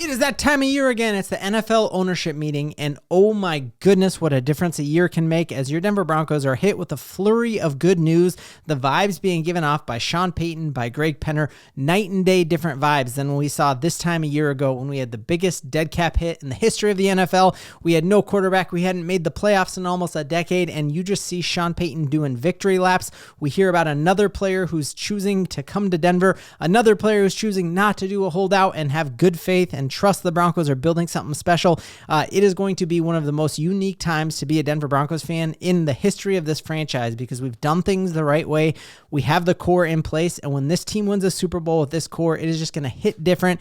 It is that time of year again. It's the NFL ownership meeting, and oh my goodness, what a difference a year can make as your Denver Broncos are hit with a flurry of good news. The vibes being given off by Sean Payton, by Greg Penner, night and day different vibes than we saw this time a year ago when we had the biggest dead cap hit in the history of the NFL. We had no quarterback. We hadn't made the playoffs in almost a decade, and you just see Sean Payton doing victory laps. We hear about another player who's choosing to come to Denver, another player who's choosing not to do a holdout and have good faith and trust the Broncos are building something special. It is going to be one of the most unique times to be a Denver Broncos fan in the history of this franchise because we've done things the right way. We have the core in place, and when this team wins a Super Bowl with this core, it is just going to hit different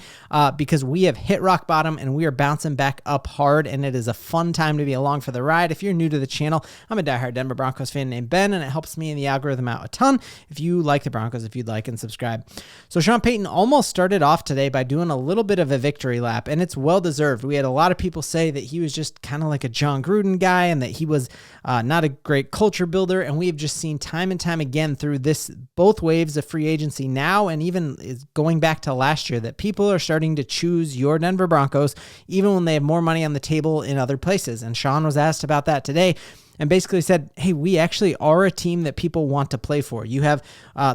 because we have hit rock bottom and we are bouncing back up hard, and it is a fun time to be along for the ride. If you're new to the channel, I'm a diehard Denver Broncos fan named Ben, and it helps me in the algorithm out a ton. If you like the Broncos, if you'd like and subscribe. So Sean Payton almost started off today by doing a little bit of a victory lap, and it's well-deserved. We had a lot of people say that he was just kind of like a John Gruden guy and that he was not a great culture builder, and we have just seen time and time again through this both waves of free agency now and even is going back to last year that people are starting to choose your Denver Broncos even when they have more money on the table in other places. And Sean was asked about that today and basically said, hey, we actually are a team that people want to play for. You have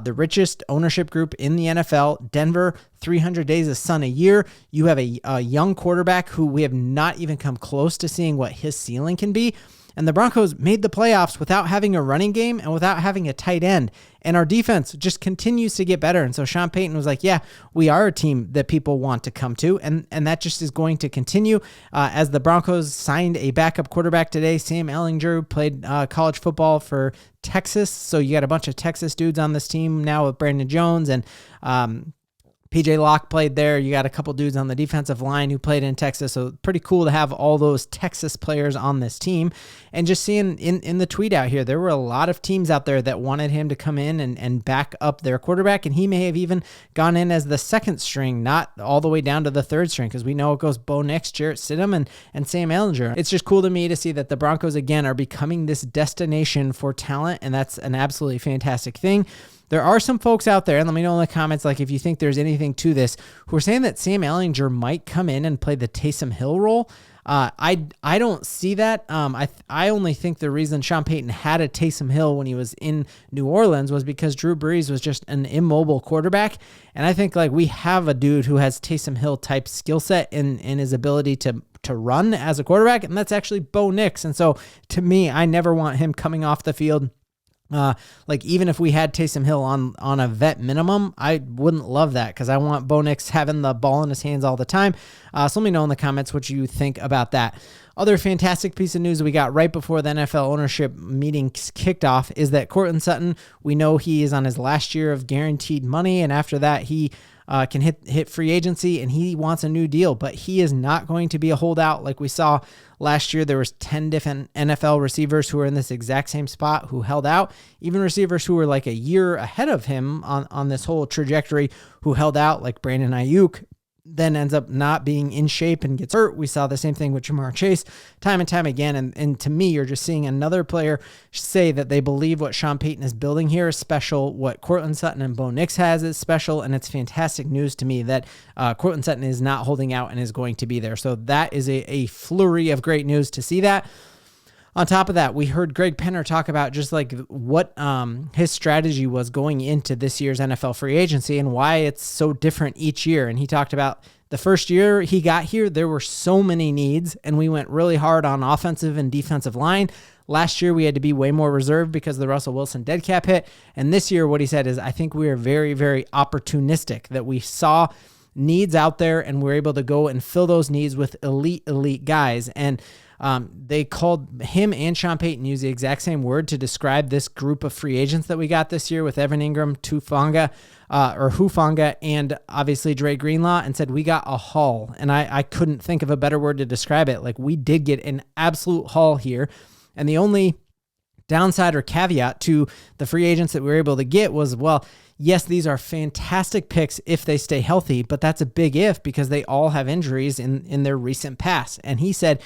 the richest ownership group in the NFL, Denver, 300 days of sun a year. You have a young quarterback who we have not even come close to seeing what his ceiling can be. And the Broncos made the playoffs without having a running game and without having a tight end. And our defense just continues to get better. And so Sean Payton was like, yeah, we are a team that people want to come to. And that just is going to continue as the Broncos signed a backup quarterback today. Sam Ellinger played college football for Texas. So you got a bunch of Texas dudes on this team now with Brandon Jones and PJ Locke played there. You got a couple dudes on the defensive line who played in Texas. So pretty cool to have all those Texas players on this team. And just seeing in the tweet out here, there were a lot of teams out there that wanted him to come in and back up their quarterback. And he may have even gone in as the second string, not all the way down to the third string, because we know it goes Bo Nix, Jarrett Stidham, and Sam Ellinger. It's just cool to me to see that the Broncos, again, are becoming this destination for talent. And that's an absolutely fantastic thing. There are some folks out there, and let me know in the comments, like if you think there's anything to this, who are saying that Sam Ellinger might come in and play the Taysom Hill role. I don't see that. I only think the reason Sean Payton had a Taysom Hill when he was in New Orleans was because Drew Brees was just an immobile quarterback. And I think like we have a dude who has Taysom Hill type skill set in his ability to run as a quarterback, and that's actually Bo Nix. And so to me, I never want him coming off the field. Like even if we had Taysom Hill on a vet minimum, I wouldn't love that because I want Bo Nix having the ball in his hands all the time. So let me know in the comments what you think about that. Other fantastic piece of news we got right before the NFL ownership meeting kicked off is that Courtland Sutton, we know he is on his last year of guaranteed money, and after that he can hit free agency and he wants a new deal, but he is not going to be a holdout like we saw last year. There was 10 different NFL receivers who were in this exact same spot who held out, even receivers who were like a year ahead of him on this whole trajectory who held out, like Brandon Ayuk, then ends up not being in shape and gets hurt. We saw the same thing with Jamar Chase time and time again. And to me, you're just seeing another player say that they believe what Sean Payton is building here is special, what Courtland Sutton and Bo Nix has is special. And it's fantastic news to me that Courtland Sutton is not holding out and is going to be there. So that is a flurry of great news to see that. On top of that, we heard Greg Penner talk about just like what his strategy was going into this year's NFL free agency and why it's so different each year. And he talked about the first year he got here, there were so many needs, and we went really hard on offensive and defensive line. Last year, we had to be way more reserved because of the Russell Wilson dead cap hit. And this year, what he said is, I think we are very, very opportunistic, that we saw needs out there and we're able to go and fill those needs with elite guys. And they called him and Sean Payton use the exact same word to describe this group of free agents that we got this year with Evan Engram, Hufanga, and obviously Dre Greenlaw, and said we got a haul. And I couldn't think of a better word to describe it. Like we did get an absolute haul here. And the only downside or caveat to the free agents that we were able to get was, well, yes, these are fantastic picks if they stay healthy, but that's a big if because they all have injuries in their recent past. And he said,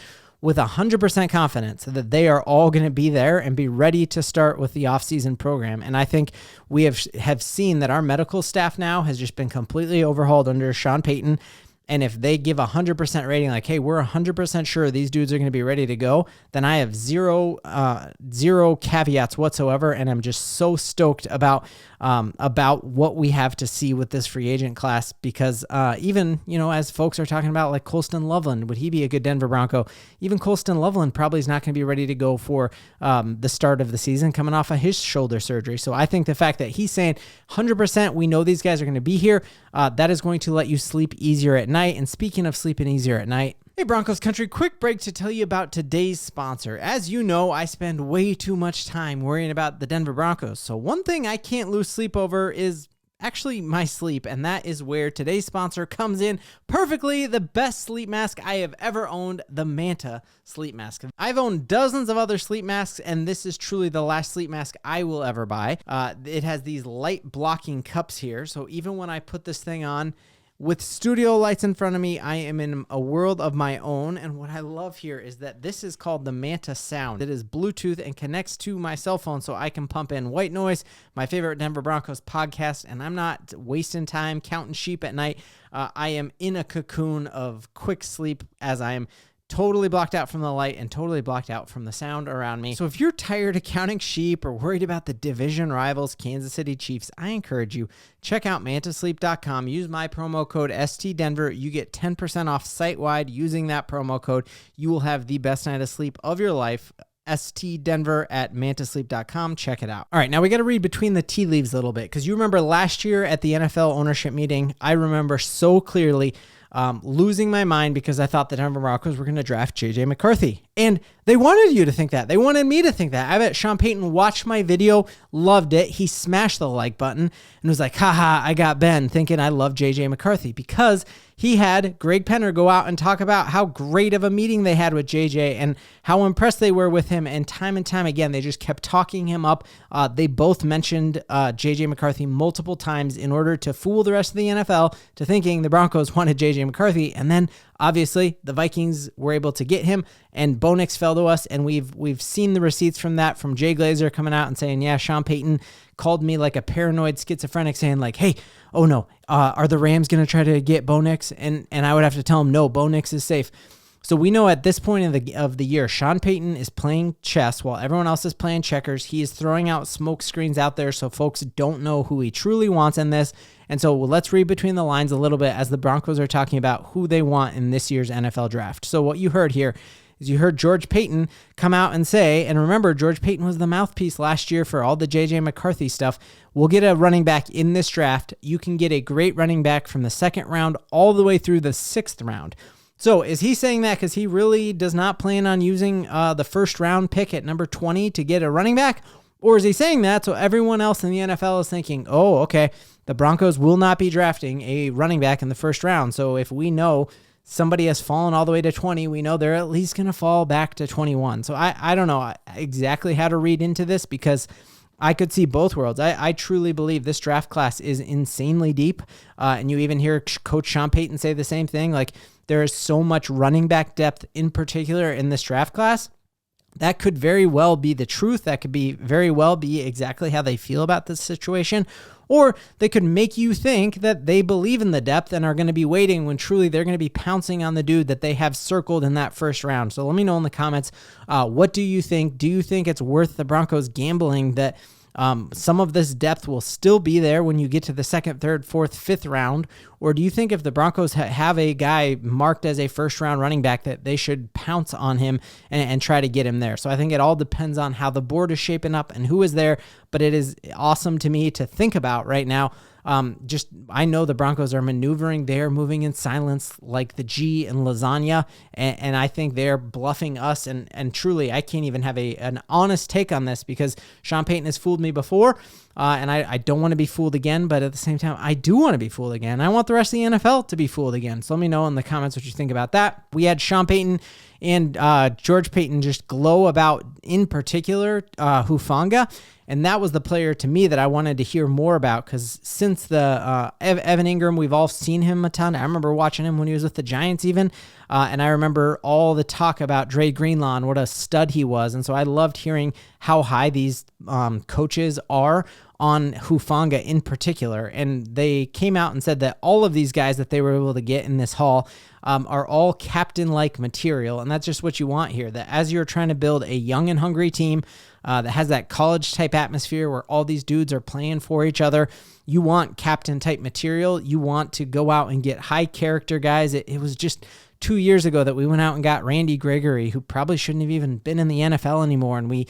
with 100% confidence that they are all going to be there and be ready to start with the offseason program. And I think we have seen that our medical staff now has just been completely overhauled under Sean Payton. And if they give 100% rating, like, hey, we're 100% sure these dudes are going to be ready to go, then I have zero caveats whatsoever. And I'm just so stoked about what we have to see with this free agent class, because even, as folks are talking about, like Colston Loveland, would he be a good Denver Bronco? Even Colston Loveland probably is not going to be ready to go for the start of the season, coming off of his shoulder surgery. So I think the fact that he's saying 100%, we know these guys are going to be here, that is going to let you sleep easier at night. And speaking of sleeping easier at night, hey Broncos country, quick break to tell you about today's sponsor. As you know, I spend way too much time worrying about the Denver Broncos. So one thing I can't lose sleep over is actually my sleep, and that is where today's sponsor comes in perfectly. The best sleep mask I have ever owned, the Manta sleep mask. I've owned dozens of other sleep masks, and this is truly the last sleep mask I will ever buy. It has these light blocking cups here, so even when I put this thing on, with studio lights in front of me, I am in a world of my own. And what I love here is that this is called the Manta Sound. It is Bluetooth and connects to my cell phone, so I can pump in White Noise, my favorite Denver Broncos podcast, and I'm not wasting time counting sheep at night. I am in a cocoon of quick sleep as I am totally blocked out from the light and totally blocked out from the sound around me. So if you're tired of counting sheep or worried about the division rivals, Kansas City Chiefs, I encourage you, check out mantasleep.com. Use my promo code STDenver. You get 10% off site-wide using that promo code. You will have the best night of sleep of your life. STDenver at mantasleep.com. Check it out. All right, now we got to read between the tea leaves a little bit, because you remember last year at the NFL ownership meeting, I remember so clearly losing my mind because I thought the Denver Broncos were going to draft J.J. McCarthy. And they wanted you to think that. They wanted me to think that. I bet Sean Payton watched my video, loved it. He smashed the like button and was like, haha, I got Ben, thinking I love J.J. McCarthy, because he had Greg Penner go out and talk about how great of a meeting they had with JJ and how impressed they were with him. And time again, they just kept talking him up. They both mentioned JJ McCarthy multiple times in order to fool the rest of the NFL to thinking the Broncos wanted JJ McCarthy. And then obviously the Vikings were able to get him, and Bo Nix fell to us. And we've seen the receipts from that, from Jay Glazer coming out and saying, yeah, Sean Payton called me like a paranoid schizophrenic, saying like, hey, oh no, are the Rams going to try to get Bo Nix? And I would have to tell him, no, Bo Nix is safe. So we know at this point of the year, Sean Payton is playing chess while everyone else is playing checkers. He is throwing out smoke screens out there so folks don't know who he truly wants in this. And so let's read between the lines a little bit as the Broncos are talking about who they want in this year's NFL draft. So what you heard here is you heard George Payton come out and say, and remember, George Payton was the mouthpiece last year for all the J.J. McCarthy stuff. We'll get a running back in this draft. You can get a great running back from the second round all the way through the sixth round. So is he saying that because he really does not plan on using the first round pick at number 20 to get a running back? Or is he saying that so everyone else in the NFL is thinking, oh, okay, the Broncos will not be drafting a running back in the first round. So if we know somebody has fallen all the way to 20, we know they're at least going to fall back to 21. So I don't know exactly how to read into this, because I could see both worlds. I truly believe this draft class is insanely deep. And you even hear Coach Sean Payton say the same thing. Like, there is so much running back depth in particular in this draft class. That could very well be the truth. That could be very well be exactly how they feel about this situation. Or they could make you think that they believe in the depth and are going to be waiting when truly they're going to be pouncing on the dude that they have circled in that first round. So let me know in the comments, what do you think? Do you think it's worth the Broncos gambling that some of this depth will still be there when you get to the second, third, fourth, fifth round? Or do you think if the Broncos have a guy marked as a first round running back that they should pounce on him and try to get him there? So I think it all depends on how the board is shaping up and who is there, but it is awesome to me to think about right now. I know the Broncos are maneuvering. They're moving in silence like the G in lasagna. And I think they're bluffing us. And truly, I can't even have an honest take on this, because Sean Payton has fooled me before. And I don't want to be fooled again, but at the same time, I do want to be fooled again. I want the rest of the NFL to be fooled again. So let me know in the comments what you think about that. We had Sean Payton and George Payton just glow about, in particular, Hufanga. And that was the player to me that I wanted to hear more about, because since the Evan Engram, we've all seen him a ton. I remember watching him when he was with the Giants even. And I remember all the talk about Dre Greenlaw and what a stud he was. And so I loved hearing how high these coaches are on Hufanga in particular. And they came out and said that all of these guys that they were able to get in this haul are all captain-like material. And that's just what you want here, that as you're trying to build a young and hungry team that has that college-type atmosphere where all these dudes are playing for each other, you want captain-type material. You want to go out and get high-character guys. It was just 2 years ago that we went out and got Randy Gregory, who probably shouldn't have even been in the NFL anymore, and we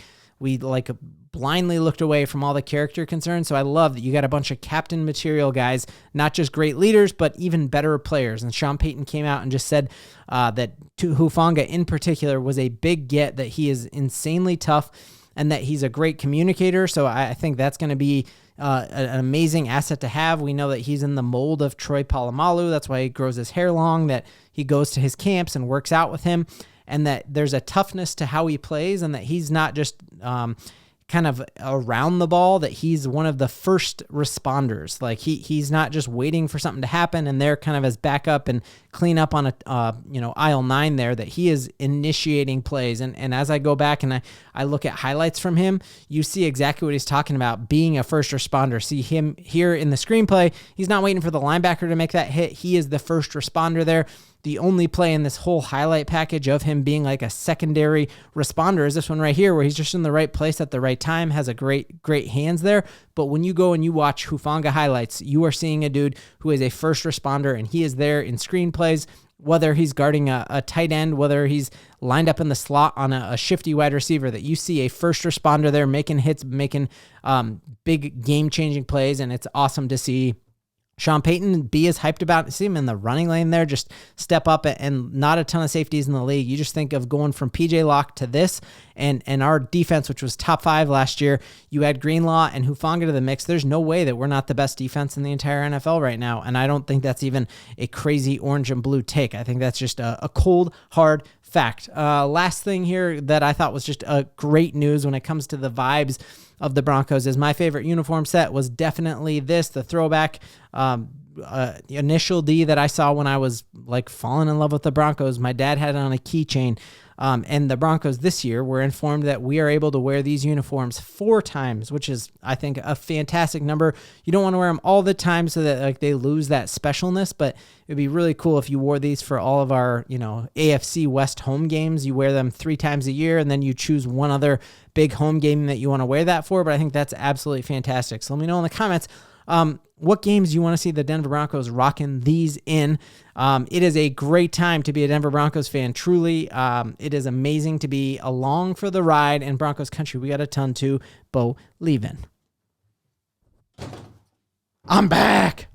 like blindly looked away from all the character concerns. So I love that you got a bunch of captain material guys, not just great leaders, but even better players. And Sean Payton came out and just said that Hufanga in particular was a big get, that he is insanely tough and that he's a great communicator. So I think that's going to be an amazing asset to have. We know that he's in the mold of Troy Polamalu. That's why he grows his hair long, that he goes to his camps and works out with him, and that there's a toughness to how he plays, and that he's not just kind of around the ball, that he's one of the first responders. Like he's not just waiting for something to happen and they're kind of as backup and clean up on aisle 9 there, that he is initiating plays. And as I go back and I look at highlights from him, you see exactly what he's talking about, being a first responder. See him here in the screenplay. He's not waiting for the linebacker to make that hit. He is the first responder there. The only play in this whole highlight package of him being like a secondary responder is this one right here, where he's just in the right place at the right time, has a great hands there. But when you go and you watch Hufanga highlights, you are seeing a dude who is a first responder, and he is there in screenplays, whether he's guarding a tight end, whether he's lined up in the slot on a shifty wide receiver, that you see a first responder there making hits, making big game-changing plays, and it's awesome to see Sean Payton be as hyped about. See him in the running lane there, just step up, and not a ton of safeties in the league. You just think of going from PJ Locke to this, and our defense, which was top 5 last year, you add Greenlaw and Hufanga to the mix. There's no way that we're not the best defense in the entire NFL right now, and I don't think that's even a crazy orange and blue take. I think that's just a cold, hard fact. Last thing here that I thought was just a great news when it comes to the vibes of the Broncos is my favorite uniform set was definitely this, the throwback initial D that I saw when I was like falling in love with the Broncos. My dad had it on a keychain. And the Broncos this year were informed that we are able to wear these uniforms 4 times, which is, I think, a fantastic number. You don't want to wear them all the time so that like they lose that specialness, but it'd be really cool if you wore these for all of our, AFC West home games. You wear them 3 times a year, and then you choose one other big home game that you want to wear that for. But I think that's absolutely fantastic. So let me know in the comments what games you want to see the Denver Broncos rocking these in. It is a great time to be a Denver Broncos fan. Truly, it is amazing to be along for the ride in Broncos country. We got a ton to Bo-LIEVE. I'm back.